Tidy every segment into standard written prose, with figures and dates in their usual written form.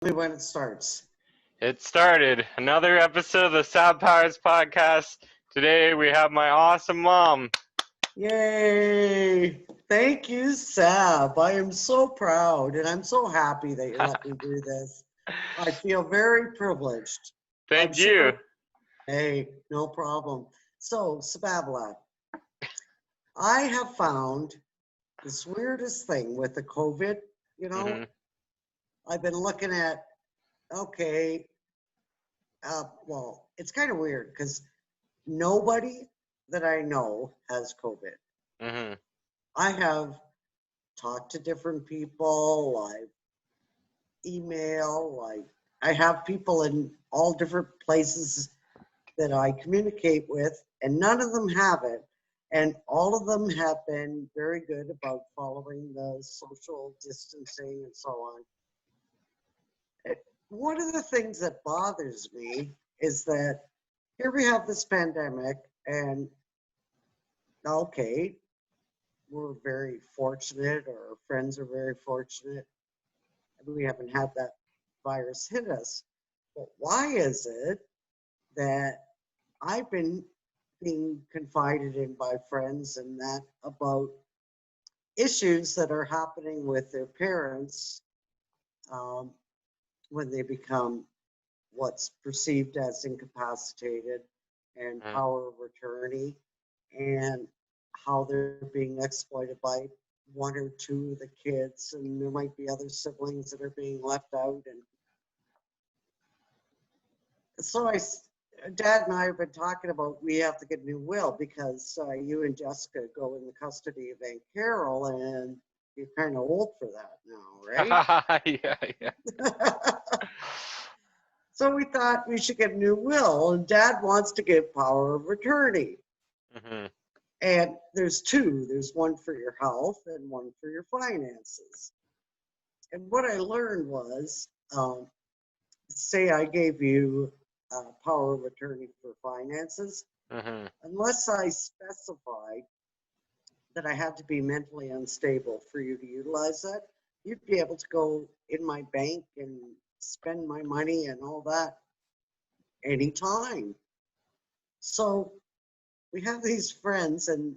Me when it starts. It started. Another episode of the Sad Powers podcast. Today we have my awesome mom. Yay! Thank you, Sab. I am so proud and I'm so happy that you let me do this. I feel very privileged. I'm Thank you. sure. Hey, no problem. So, Sababla, I have found this weirdest thing with the COVID. You know, hmm I've been looking at, okay, well, it's kind of weird because nobody that I know has COVID. hmm I have talked to different people, I email, I have people in all different places that I communicate with, and none of them have it. And all of them have been very good about following the social distancing and so on. One of the things that bothers me is that here we have this pandemic, and okay, we're very fortunate, or our friends are very fortunate. We haven't had that virus hit us. But why is it that I've been being confided in by friends and that about issues that are happening with their parents um, when they become what's perceived as incapacitated and power of attorney, and how they're being exploited by one or two of the kids, and there might be other siblings that are being left out. And so Dad and I have been talking about we have to get a new will because you and Jessica go in the custody of Aunt Carol, and you're kind of old for that now, right? yeah, yeah. So we thought we should get a new will, and Dad wants to give power of attorney. hmm And there's two. There's one for your health and one for your finances. And what I learned was, say I gave you power of attorney for finances, hmm unless I specified that I had to be mentally unstable for you to utilize that, you'd be able to go in my bank and spend my money and all that anytime. So we have these friends, and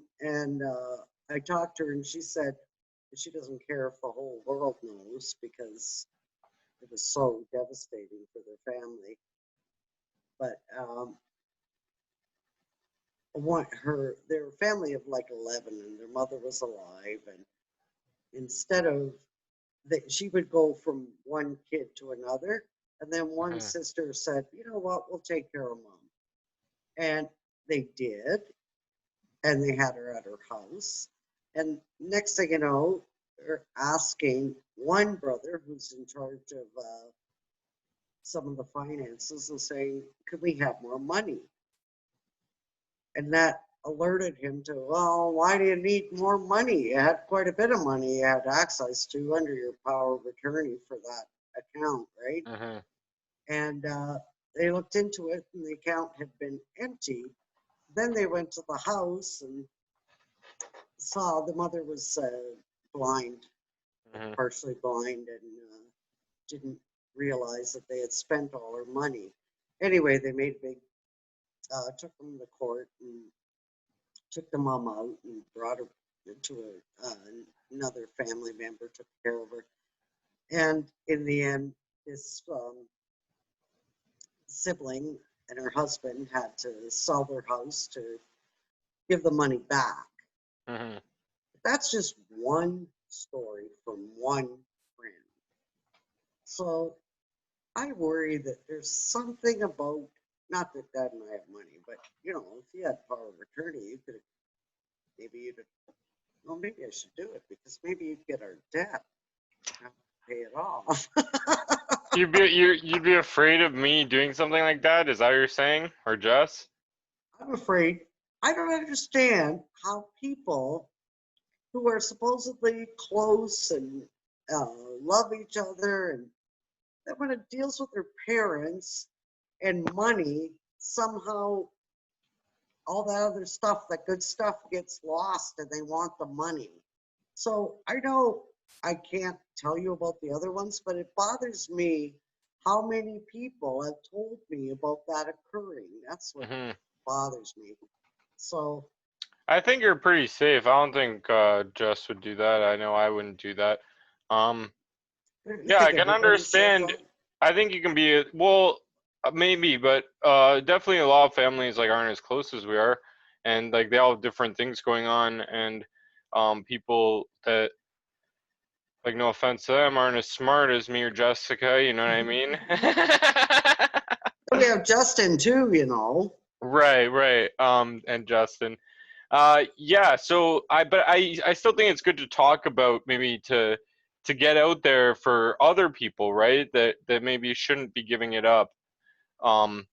I talked to her, and she said she doesn't care if the whole world knows because it was so devastating for their family. But their family of like 11, and their mother was alive, and instead of that, she would go from one kid to another, and then one hmm sister said, you know what, we'll take care of mom. And they did, and they had her at her house. And next thing you know, they're asking one brother who's in charge of some of the finances and saying, could we have more money? And that alerted him to, well, why do you need more money? You had quite a bit of money you had access to under your power of attorney for that account, right? hmm And they looked into it, and the account had been empty. Then they went to the house and saw the mother was blind, hmm partially blind, and didn't realize that they had spent all her money. Anyway, they made a big, took them to court and took the mom out and brought her to another family member, took care of her. And in the end, this sibling and her husband had to sell their house to give the money back. hmm That's just one story from one friend. So I worry that there's something about, not that Dad and I have money, but if you had power of attorney, you could maybe you'd, well, maybe I should do it because maybe you'd get our debt, have to pay it off. You'd be afraid of me doing something like that? Is that what you're saying, or Jess? I'm afraid I don't understand how people who are supposedly close and love each other, and that when it deals with their parents and money, somehow all that other stuff, that good stuff gets lost and they want the money. So I know I can't tell you about the other ones, but it bothers me how many people have told me about that occurring? That's what Hmm. bothers me. So, I think you're pretty safe. I don't think Jess would do that. I know I wouldn't do that. Um, you yeah, I think can everybody says understand. that? I think you can be well, maybe, but definitely a lot of families like aren't as close as we are, and like they all have different things going on, and people that like no offense to them aren't as smart as me or Jessica. You know what I mean? We have Justin too, you know. Right, right. And Justin. Yeah, so but I still think it's good to talk about maybe to get out there for other people, right? That maybe shouldn't be giving it up. Um,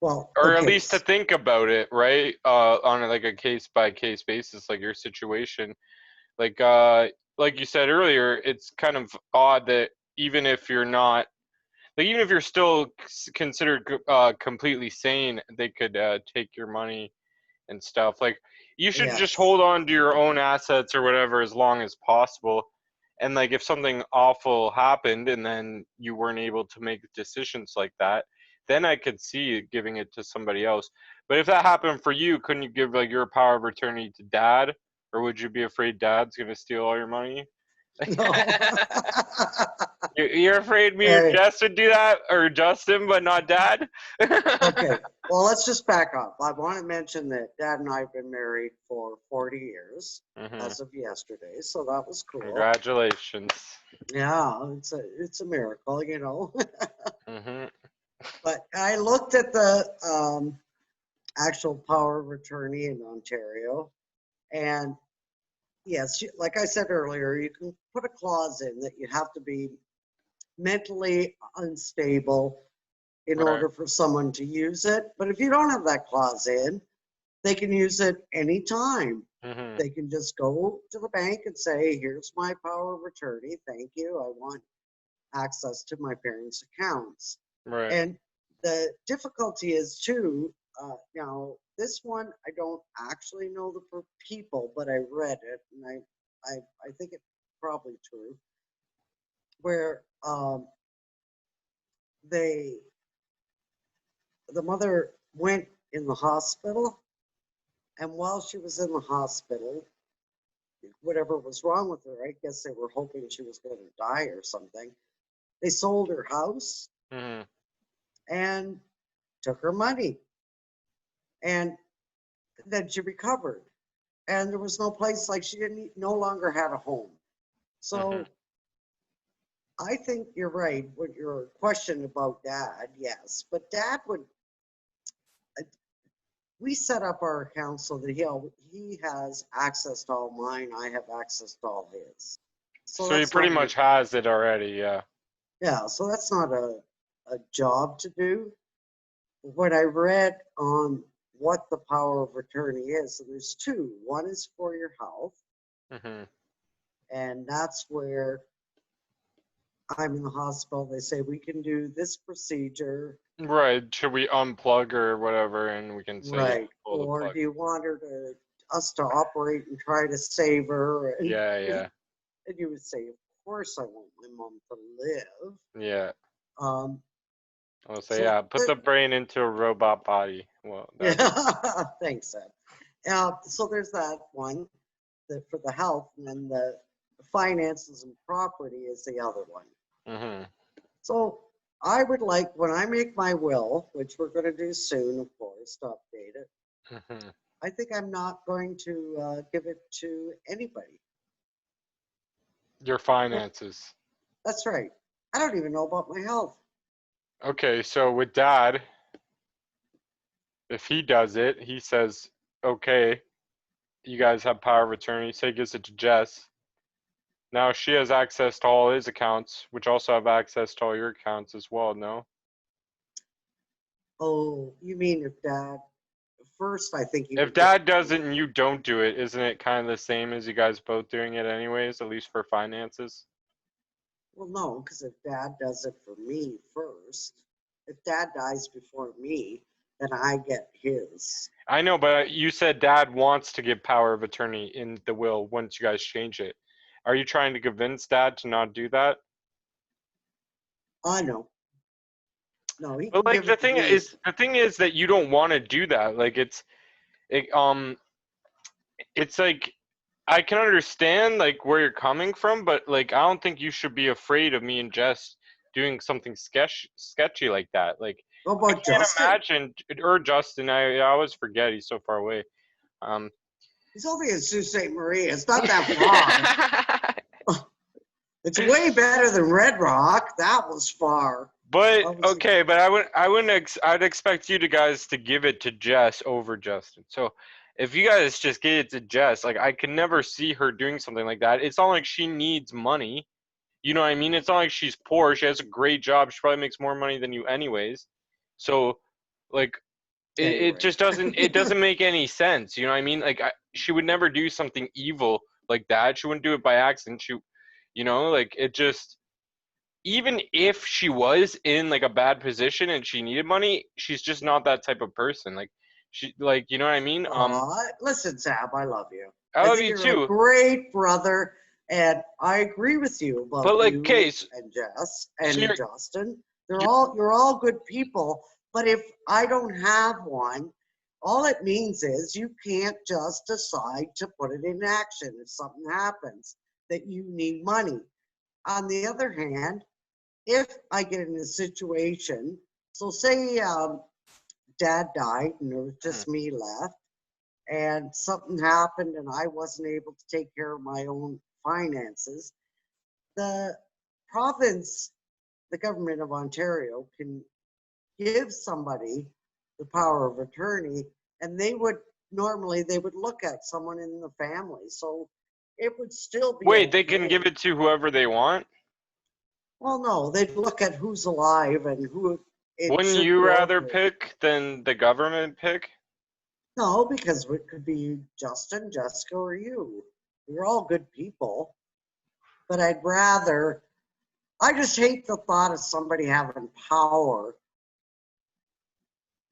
Well, or at okay. least to think about it, right? On like a case by case basis, like your situation. Like like you said earlier, it's kind of odd that even if you're not like even if you're still considered completely sane, they could take your money and stuff. Like you should just Yes. hold on to your own assets or whatever as long as possible. And like if something awful happened and then you weren't able to make decisions like that, then I could see giving it to somebody else. But if that happened for you, couldn't you give like your power of attorney to dad? Or would you be afraid dad's gonna steal all your money? No. You're afraid me or Hey, Jess would do that, or Justin, but not dad? okay. Well, let's just back up. I want to mention that Dad and I have been married for 40 years Hmm. as of yesterday, so that was cool. Congratulations. Yeah, it's a miracle, you know. Hmm. But I looked at the actual power of attorney in Ontario, and yes, like I said earlier, you can put a clause in that you have to be mentally unstable in Right. order for someone to use it. But if you don't have that clause in, they can use it anytime. Hmm. They can just go to the bank and say, here's my power of attorney. Thank you. I want access to my parents' accounts. Right. And the difficulty is too, now this one, I don't actually know the people, but I read it and I think it's probably true, where they, the mother went in the hospital, and while she was in the hospital, whatever was wrong with her, I guess they were hoping she was going to die or something. They sold her house Hmm. and took her money, and then she recovered. And there was no place, like she didn't no longer had a home. Hmm. So I think you're right with your question about dad. Yes, but dad would. We set up our account so that he has access to all mine. I have access to all his. So So he that's pretty not an much has it already, yeah. yeah. So that's not a job to do. What I read on what the power of attorney is, so there's two. One is for your health, Hmm. and that's where I'm in the hospital. They say we can do this procedure, Right. Should we unplug or whatever, and we can say, yeah, right? pull the Or plug. do you want her to us to operate and try to save her? Yeah, yeah, And you would say, of course, I want my mom to live. yeah. Um, I'll say, so yeah, put the brain into a robot body. Well, that'd be yeah, thanks, Ed. So there's that one that for the health, and then the finances and property is the other one. cool. Hmm. So I would like, when I make my will, which we're going to do soon, of course, to update it, Hmm. I think I'm not going to give it to anybody. Your Well, finances. that's right. I don't even know about my health. Okay, so with dad, if he does it, he says, okay, you guys have power of attorney, say gives it to Jess. Now she has access to all his accounts, which also have access to all your accounts as well, no? Oh, you mean if dad, first I think he If would get dad does money. it and you don't do it, isn't it kind of the same as you guys both doing it anyways, at least for finances? Well, no, because if dad does it for me first, if dad dies before me, then I get his. I know, but you said dad wants to give power of attorney in the will once you guys change it. Are you trying to convince dad to not do that? I know. No, he But can like give it to me. the thing is that you don't want to do that. Like it, it's like I can understand like where you're coming from, but like I don't think you should be afraid of me and Jess doing something sketchy like that. Like How I about can't Justin? imagine, or Justin. I always forget he's so far away. Um, He's only in Sault Ste. Marie. It's not that far. It's way better than Red Rock. That was far. but That was, okay, but I wouldn't I'd expect you to guys to give it to Jess over Justin. So if you guys just give it to Jess, like I can never see her doing something like that. It's not like she needs money. You know what I mean? It's not like she's poor. She has a great job. She probably makes more money than you anyways. So like it anyway. just doesn't make any sense. You know what I mean? Like she would never do something evil like that. She wouldn't do it by accident. Like it just, even if she was in like a bad position and she needed money, she's just not that type of person. Like you know what I mean? Listen, Sam, I love you. I I love think you you're a too. great brother, and I agree with you about But like, you okay, and Jess so and you're, Justin. you You're all good people. But if I don't have one, all it means is you can't just decide to put it in action if something happens that you need money. On the other hand, if I get in a situation, so say dad died and there was Mhm. just me left, and something happened and I wasn't able to take care of my own finances, the province, the government of Ontario can give somebody the power of attorney, and they would look at someone in the family. So it would still be Wait, they can okay. give it to whoever they want. Well, no, they'd look at who's alive and who it Wouldn't should you go rather to. pick than the government pick? No, because it could be Justin, Jessica, or you. You're all good people, but I just hate the thought of somebody having power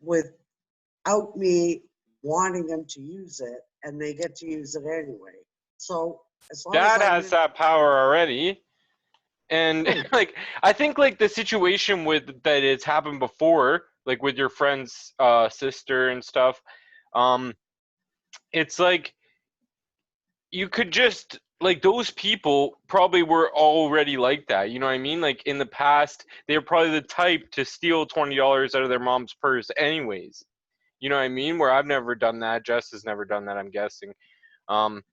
without me wanting them to use it, and they get to use it anyway. So as long as Dad I'm has in, that power already. And oh, like I think like the situation with that it's happened before, like with your friend's sister and stuff, um, it's like you could just like those people probably were already like that. You know what I mean? Like in the past, they were probably the type to steal $20 out of their mom's purse anyways. You know what I mean? Where I've never done that. Jess has never done that, I'm guessing. Um,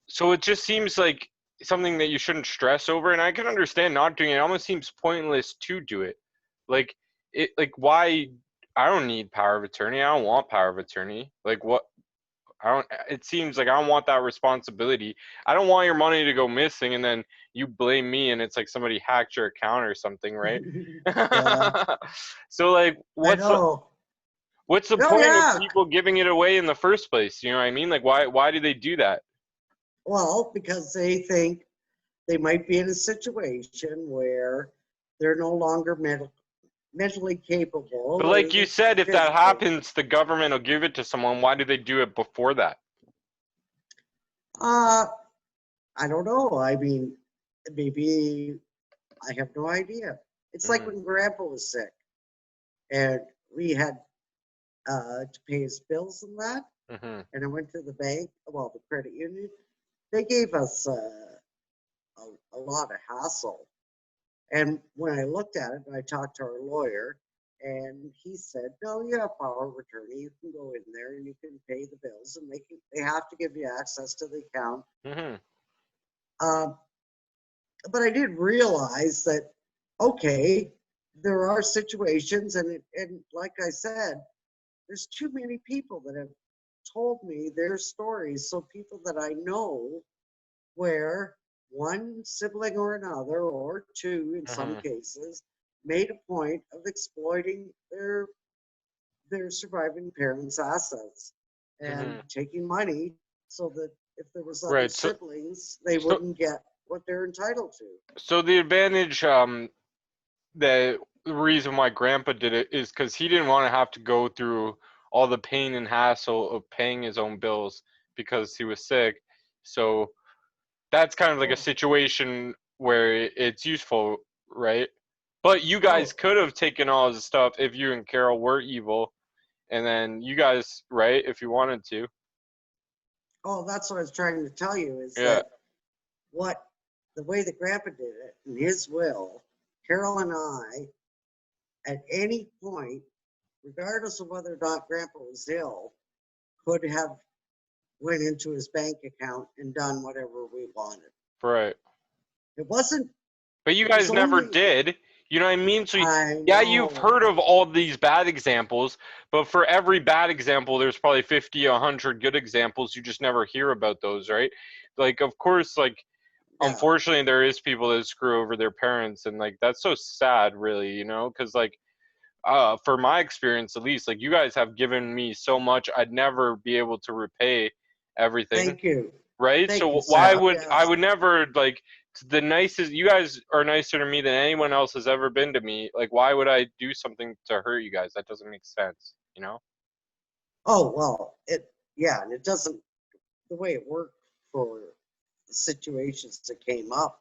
so it just seems like something that you shouldn't stress over, and I can understand not doing it. It almost seems pointless to do it. Like why? I don't need power of attorney. I don't want power of attorney. Like what? I don't. It seems like I don't want that responsibility. I don't want your money to go missing and then you blame me and it's like somebody hacked your account or something, right? yeah, So like, I know. what's the Oh point of yeah. people giving it away in the first place? You know what I mean? Like, why do they do that? Well, because they think they might be in a situation where they're no longer mentally capable But like you or said, if that physically. happens, the government will give it to someone. Why do they do it before that? Uh, I don't know. I mean, maybe I have no idea. It's like Mm-hmm. when Grandpa was sick and we had to pay his bills and that. Mm-hmm. And I went to the bank, well, the credit union. They gave us a lot of hassle. And when I looked at it, I talked to our lawyer, and he said, "No, you have power of attorney. You can go in there and you can pay the bills, and they have to give you access to the account." Mm-hmm. Um, but I did realize that, okay, there are situations, and like I said, there's too many people that have told me their stories. So people that I know where one sibling or another, or two in some Mm-hmm. cases, made a point of exploiting their surviving parents' assets and Mm-hmm. taking money so that if there was other Right. siblings, they So, wouldn't get what they're entitled to. so the advantage, the reason why Grandpa did it is because he didn't want to have to go through all the pain and hassle of paying his own bills because he was sick. So that's kind of like a Oh, situation where it's useful, right? But you guys Oh. could have taken all his stuff if you and Carol were evil, and then you guys, right? If you wanted to. Oh, that's what I was trying to tell you is Yeah. that the way that Grandpa did it in his will, Carol and I, at any point, regardless of whether or not Grandpa was ill, could have went into his bank account and done whatever we wanted. Right. It wasn't. But you It was guys never only. did. You know what I mean? So, I yeah, you've know. heard of all these bad examples, but for every bad example, there's probably 50, 100 good examples. You just never hear about those, right? Like, of course, like, Yeah. unfortunately, there is people that screw over their parents, and, like, that's so sad, really, you know? Because, like, for my experience, at least, like, you guys have given me so much, I'd never be able to repay everything. Thank you. Right? Thank So you, why Seth. would I Yes. would never like the nicest you guys are nicer to me than anyone else has ever been to me. Like why would I do something to hurt you guys? That doesn't make sense, you know? Oh, well, yeah, and it doesn't, the way it worked for the situations that came up,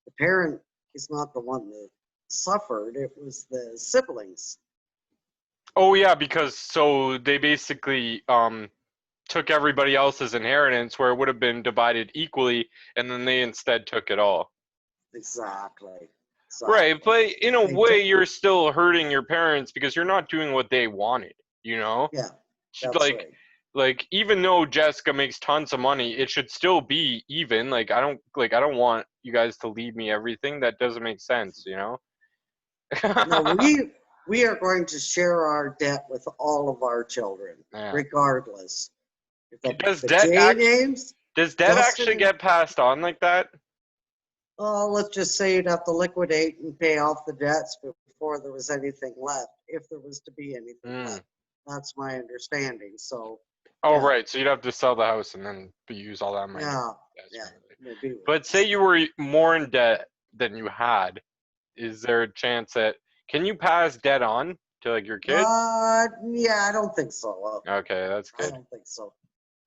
the parent is not the one that suffered, it was the siblings. Oh yeah, because so they basically took everybody else's inheritance where it would have been divided equally and then they instead took it all. Exactly. Right, Exactly. but in a They way took, you're still hurting your parents because you're not doing what they wanted, you know? yeah, that's Like right. even though Jessica makes tons of money, it should still be even. I don't want you guys to leave me everything. That doesn't make sense, you know? No, we are going to share our debt with all of our children, Yeah. regardless. Does The debt J act names, does debt actually Dustin, get passed on like that? oh, let's just say you'd have to liquidate and pay off the debts before there was anything left, if there was to be anything Mm. left. That's my understanding. So, Oh yeah, right, so you'd have to sell the house and then use all that money. yeah, yeah, Desperately. maybe. But say you were more in debt than you had, is there a chance that can you pass debt on to like your kids? Yeah, I don't think so. Okay, that's I good. don't think so.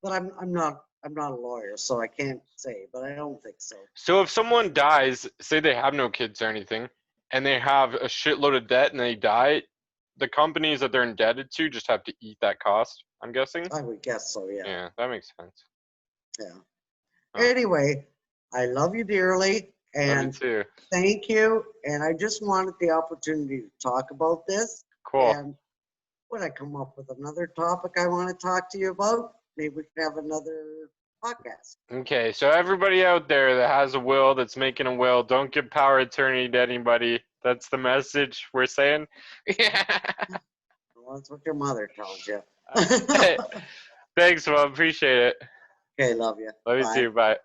But I'm not a lawyer, so I can't say, but I don't think so. So if someone dies, say they have no kids or anything, and they have a shitload of debt and they die, the companies that they're indebted to just have to eat that cost, I'm guessing? I would guess so, yeah. Yeah, that makes sense. Yeah. Huh. Anyway, I love you dearly Love you and too. thank you. And I just wanted the opportunity to talk about this. Cool. And when I come up with another topic I want to talk to you about, maybe we can have another podcast. Okay, so everybody out there that has a will, that's making a will, don't give power of attorney to anybody. That's the message we're saying. Well, that's what your mother tells you. Thanks, Bob. Appreciate it. Okay, love you. Love you Bye. too. Bye.